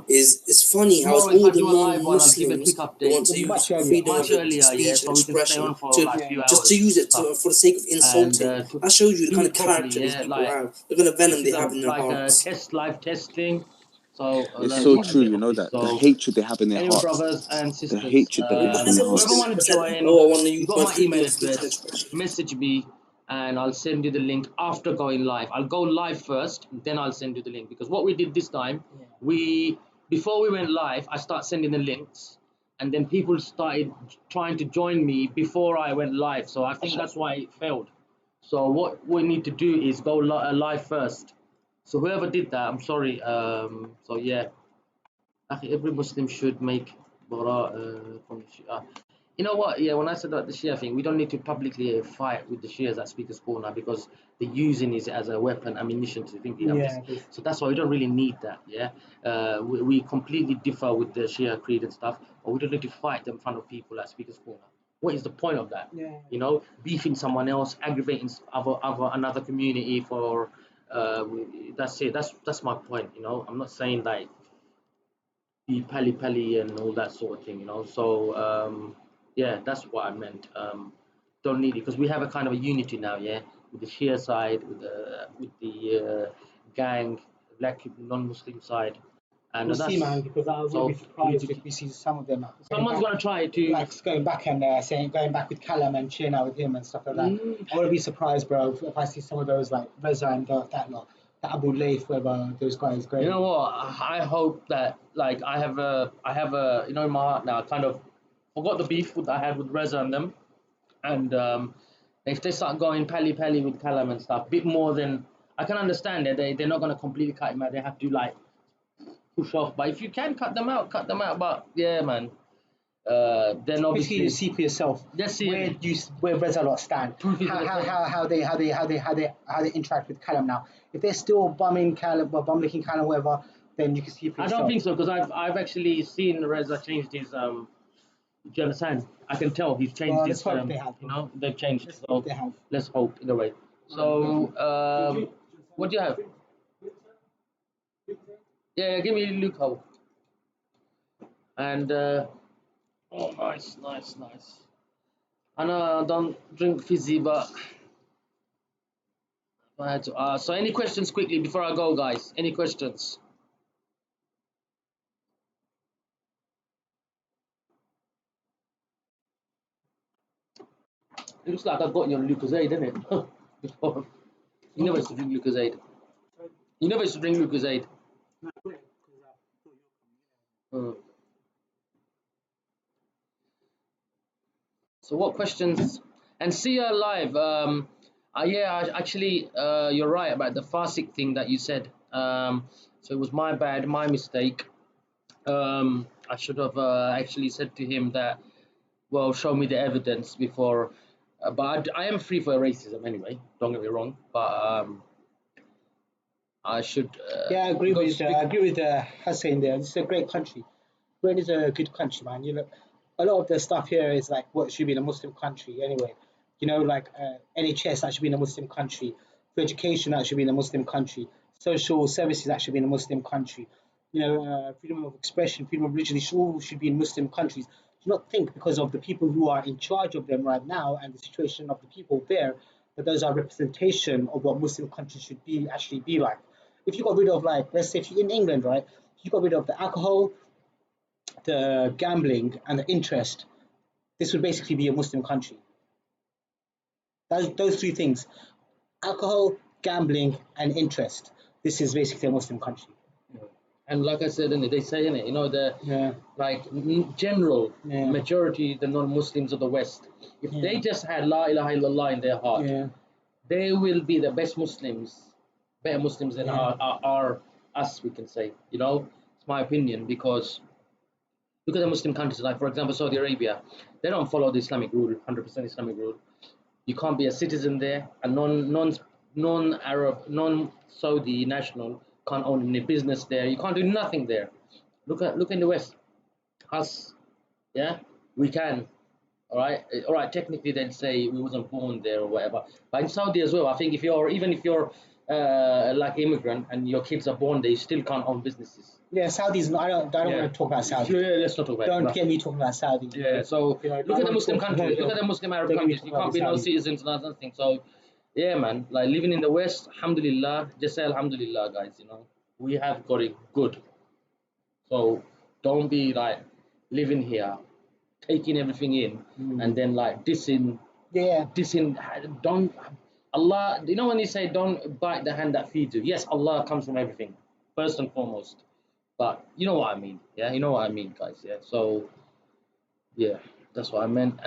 It's funny how it's all the non-Muslims who want to use freedom of speech and expression to use it for the sake of insulting. That shows you the kind of character these people have. The kind of venom they have in their hearts. Live testing. So it's so true, that the hatred they have in their hearts. Brothers and sisters, the hatred they have in their hearts. Whoever want to join, you got my email address. Message me, and I'll send you the link after going live. I'll go live first, then I'll send you the link, because what we did this time, before we went live, I started sending the links, and then people started trying to join me before I went live. So I think that's why it failed. So what we need to do is go live first. So whoever did that, I'm sorry. So yeah, every Muslim should make bara from the Shia. You know what? Yeah, when I said about the Shia thing, we don't need to publicly fight with the Shias at Speaker's Corner, because they're using it as a weapon, ammunition to think. So that's why we don't really need that. Yeah, we completely differ with the Shia creed and stuff, but we don't need to fight them in front of people at Speaker's Corner. What is the point of that? Beefing someone else, aggravating another community for. That's it. That's my point. I'm not saying like be pally and all that sort of thing. So yeah, that's what I meant. Don't need it, because we have a kind of a unity now. Yeah, with the Shia side, with the gang, black non-Muslim side. And we'll see, man, because I will be surprised if we see some of them. Someone's going to try to... Like, going back and going back with Callum and cheering out with him and stuff like that. I wouldn't be surprised, bro, if I see some of those, like, Reza and that lot. The Abu Layth, whoever those guys go. You know what? I hope that, like, I have a in my heart now, I kind of forgot the beef that I had with Reza and them. And if they start going pally with Callum and stuff, a bit more than... I can understand that they're not going to completely cut him out. They have to, like, push off, but if you can cut them out. But yeah, man, then obviously you see for yourself where Reza lot stand, how they interact with Callum now. If they're still bumming Callum, bum-licking Callum, whatever, then you can see for yourself. I don't think so, because I've actually seen Reza changed his. Do you understand? I can tell he's changed his. They've changed. Let's hope in a way. So what do you have? Yeah, give me a loophole. And oh, nice. I know I don't drink fizzy, but I had to ask. So, any questions quickly before I go, guys? Any questions? It looks like I got you on Lucozade, didn't it? Before. You never used to drink Lucozade. You never used to drink Lucozade. So what questions? And see you live. Actually, you're right about the Farsic thing that you said. So it was my bad, my mistake. I should have actually said to him that, well, show me the evidence before. But I am free for racism anyway. Don't get me wrong. But I should. Yeah, I agree with Hussein there. This is a great country. Britain is a good country, man. You know, a lot of the stuff here is like what should be in a Muslim country anyway. You know, like NHS that should be in a Muslim country. For education that should be in a Muslim country. Social services that should be in a Muslim country. You know, freedom of expression, freedom of religion, all should be in Muslim countries. Do not think because of the people who are in charge of them right now and the situation of the people there that those are representation of what Muslim countries should be actually be like. If you got rid of, like, let's say if you're in England, right, if you got rid of the alcohol, the gambling and the interest, this would basically be a Muslim country. Those three things: alcohol, gambling, and interest. This is basically a Muslim country. And like I said, they say in it, you know, like general majority, the non-Muslims of the West, if they just had La ilaha illallah in their heart, they will be the best Muslims, better Muslims than us, we can say. You know, it's my opinion, because look at the Muslim countries, like for example Saudi Arabia, they don't follow the Islamic rule, 100% Islamic rule. You can't be a citizen there, a non-Arab, non-Saudi national can't own any business there. You can't do nothing there. Look in the West, us, yeah, we can. All right. Technically, they'd say we wasn't born there or whatever. But in Saudi as well, I think if you're like immigrant and your kids are born there, you still can't own businesses. Yeah, Saudis. I don't want to talk about Saudi. Yeah, let's not talk about. Don't get me talking about Saudi. Yeah. So look at the Muslim countries. Look at the Muslim Arab countries. You can't be no citizens, nothing. So yeah, man. Like living in the West, alhamdulillah. Just say alhamdulillah, guys. You know, we have got it good. So don't be like living here, taking everything in, and then like dissing. Don't Allah. You know when you say don't bite the hand that feeds you. Yes, Allah comes from everything, first and foremost. But you know what I mean. Yeah, you know what I mean, guys. Yeah. So yeah, that's what I meant.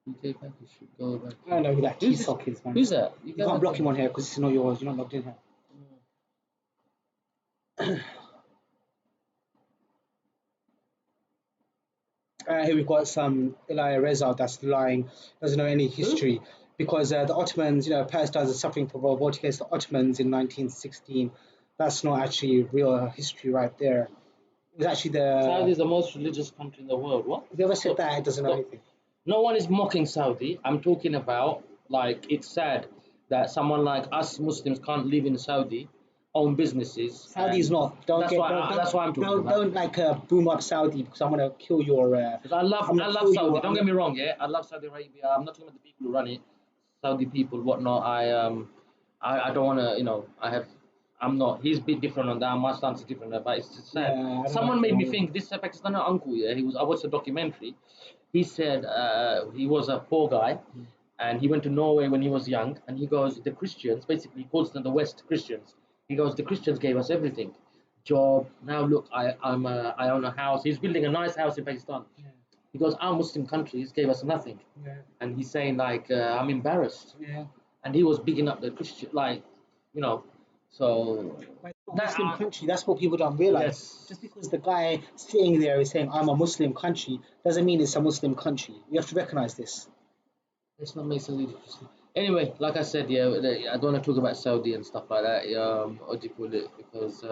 UK package should go back. I don't know who that T-Sock is, man. Who's that? You can't block him on here because it's not yours. You're not logged in here. Here we've got some Elia Reza that's lying, doesn't know any history, because the Ottomans, you know, Palestine is suffering from revolt against the Ottomans in 1916. That's not actually real history right there. It was actually Saudi is the most religious country in the world. What? Whoever said that, it doesn't know anything. No one is mocking Saudi. I'm talking about, like, it's sad that someone like us Muslims can't live in Saudi, own businesses. Saudi is not. That's why I'm talking about. Don't like boom up Saudi because I'm gonna kill your. I love Saudi. Don't get me wrong. Yeah, I love Saudi Arabia. I'm not talking about the people who run it, Saudi people, whatnot. I don't wanna, you know, I'm not. He's a bit different on that. My stance is different on that. But it's just sad. Yeah, someone made me think. This Pakistani uncle. Yeah, I watched a documentary. He said he was a poor guy, and he went to Norway when he was young. And he goes, the Christians, basically, he calls them the West Christians. He goes, the Christians gave us everything, job. Now look, I own a house. He's building a nice house in Pakistan. Yeah. He goes, our Muslim countries gave us nothing. Yeah. And he's saying like, I'm embarrassed. Yeah. And he was bigging up the Christian, like, you know. So Muslim country. That's what people don't realize. Yes. Just because the guy sitting there is saying, I'm a Muslim country, doesn't mean it's a Muslim country. You have to recognize this. Let's not make something interesting. Anyway, like I said, yeah, I don't want to talk about Saudi and stuff like that. What do you call it? Because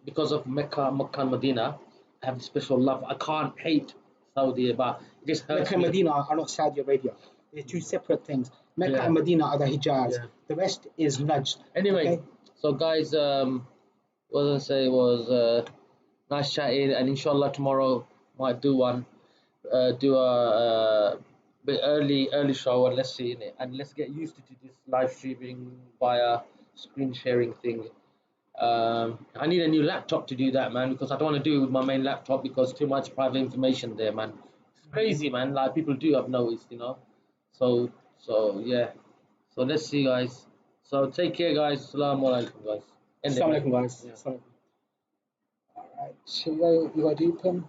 because of Mecca and Medina, I have a special love. I can't hate Saudi, but it just hurts. Mecca and Medina are not Saudi Arabia. They're two separate things. Mecca and Medina are the Hijaz. Yeah. The rest is Najd. Anyway, So guys, what was I say was nice chatting, and inshallah tomorrow might do one, do a bit early show, and let's see in it, and let's get used to this live streaming via screen sharing thing. I need a new laptop to do that, man, because I don't want to do it with my main laptop because too much private information there, man. It's crazy, man. Like people do, I've noticed, you know. So yeah. So let's see, guys. So take care, guys. Assalamu alaikum, guys. Assalamu alaikum, guys. Yeah. Alright, so you got to do them.